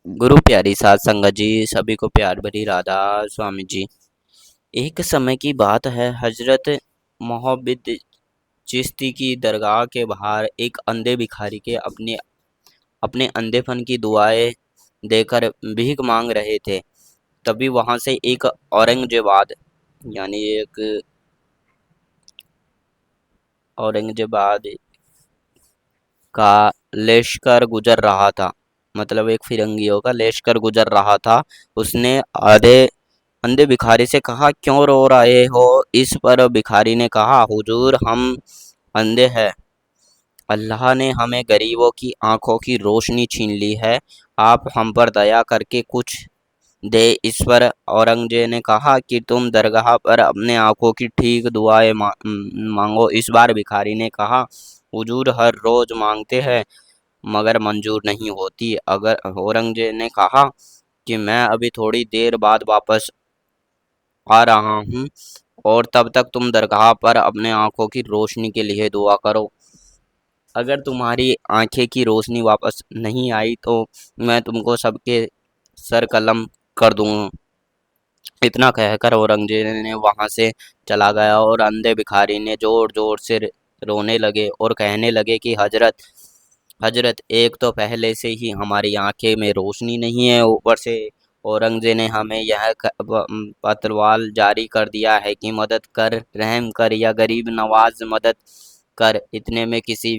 गुरु प्यारी साध संगत जी, सभी को प्यार भरी राधा स्वामी जी। एक समय की बात है, हजरत मोहब्बत चिश्ती की दरगाह के बाहर एक अंधे भिखारी के अपने अपने अंधेपन की दुआएं देकर भीख मांग रहे थे। तभी वहां से एक औरंगजेबाद यानी एक औरंगजेबाद का लश्कर गुजर रहा था। मतलब एक फिरंगियों का लश्कर गुजर रहा था। उसने आधे अंधे भिखारी से कहा, क्यों रो रहे हो? इस पर भिखारी ने कहा, हुजूर, हम अंधे हैं। अल्लाह ने हमें गरीबों की आंखों की रोशनी छीन ली है। आप हम पर दया करके कुछ दे। इस पर औरंगजेब ने कहा कि तुम दरगाह पर अपने आंखों की ठीक दुआएं मांगो। इस बार भिखारी ने कहा, हुजूर, हर रोज मांगते हैं मगर मंजूर नहीं होती। अगर औरंगजेब ने कहा कि मैं अभी थोड़ी देर बाद वापस आ रहा हूँ और तब तक तुम दरगाह पर अपने आंखों की रोशनी के लिए दुआ करो। अगर तुम्हारी आंखें की रोशनी वापस नहीं आई तो मैं तुमको सबके सर कलम कर दूंगा। इतना कहकर औरंगजेब ने वहां से चला गया और अंधे भिखारी ने जोर जोर से रोने लगे और कहने लगे कि हजरत, हजरत, एक तो पहले से ही हमारी आंखें में रोशनी नहीं है, ऊपर से औरंगजेब ने हमें यह पतवार जारी कर दिया है कि मदद कर, रहम कर या गरीब नवाज मदद कर। इतने में किसी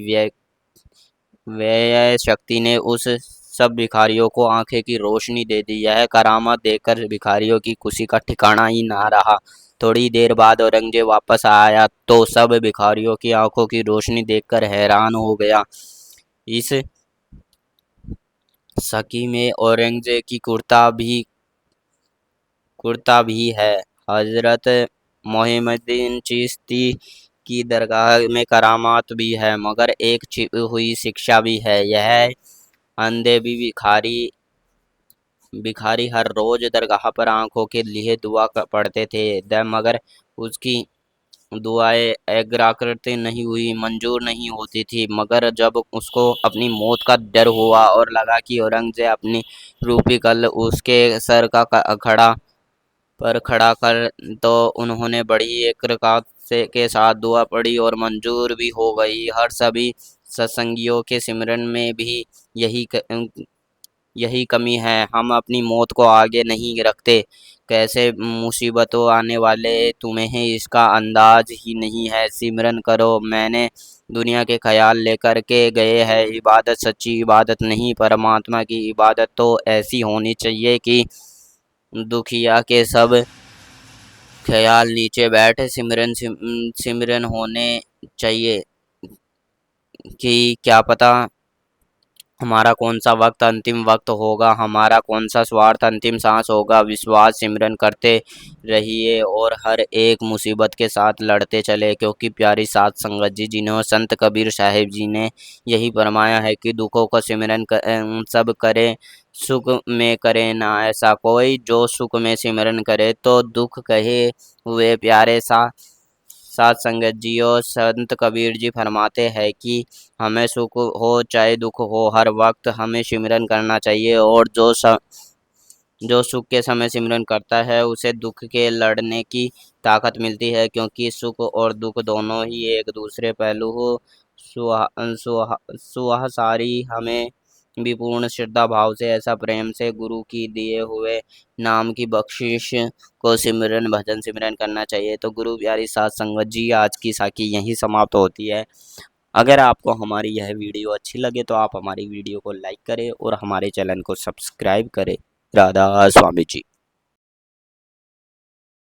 व्यय शक्ति ने उस सब भिखारियों को आंखें की रोशनी दे दी। यह करामात देखकर भिखारियों की खुशी का ठिकाना ही ना रहा। थोड़ी देर बाद औरंगजेब वापस आया तो सब भिखारियों की आंखों की रोशनी देखकर हैरान हो गया। इस सकी में औरंगजेब की कुर्ता भी है। हजरत मोहिमुद्दीन चिश्ती की दरगाह में करामात भी है मगर एक छिपी हुई शिक्षा भी है। यह अंधे भी भिखारी हर रोज दरगाह पर आंखों के लिए दुआ पढ़ते थे, मगर उसकी दुआएं एग्राकृत नहीं हुई, मंजूर नहीं होती थी। मगर जब उसको अपनी मौत का डर हुआ और लगा कि औरंगजेब अपनी रूपी कल उसके सर का खड़ा कर, तो उन्होंने बड़ी एकरात से के साथ दुआ पढ़ी और मंजूर भी हो गई। हर सभी सत्संगियों के सिमरन में भी यही कमी है। हम अपनी मौत को आगे नहीं रखते। कैसे मुसीबतों आने वाले तुम्हें इसका अंदाज ही नहीं है। सिमरन करो। मैंने दुनिया के ख्याल लेकर के गए हैं। इबादत सच्ची इबादत नहीं, परमात्मा की इबादत तो ऐसी होनी चाहिए कि दुखिया के सब ख्याल नीचे बैठे। सिमरन होने चाहिए कि क्या पता हमारा कौन सा वक्त अंतिम वक्त होगा, हमारा कौन सा स्वार्थ अंतिम सांस होगा। विश्वास सिमरन करते रहिए और हर एक मुसीबत के साथ लड़ते चले, क्योंकि प्यारी साध संगत जी, जिन्होंने संत कबीर साहिब जी ने यही फरमाया है कि दुखों का सिमरन सब करे, सुख में करे ना ऐसा कोई। जो सुख में सिमरन करे तो दुख कहे हुए प्यारे सा साथ संगत जी और संत कबीर जी फरमाते हैं कि हमें सुख हो चाहे दुख हो, हर वक्त हमें सिमरन करना चाहिए। और जो सुख के समय सिमरन करता है उसे दुख के लड़ने की ताकत मिलती है, क्योंकि सुख और दुख दोनों ही एक दूसरे पहलू हो। सुहासारी हमें भी पूर्ण श्रद्धा भाव से, ऐसा प्रेम से गुरु की दिए हुए नाम की बख्शिश को सिमरन भजन सिमरन करना चाहिए। तो गुरु प्यारी साध संगत जी, आज की साखी यहीं समाप्त होती है। अगर आपको हमारी यह वीडियो अच्छी लगे तो आप हमारी वीडियो को लाइक करें और हमारे चैनल को सब्सक्राइब करें। राधा स्वामी जी।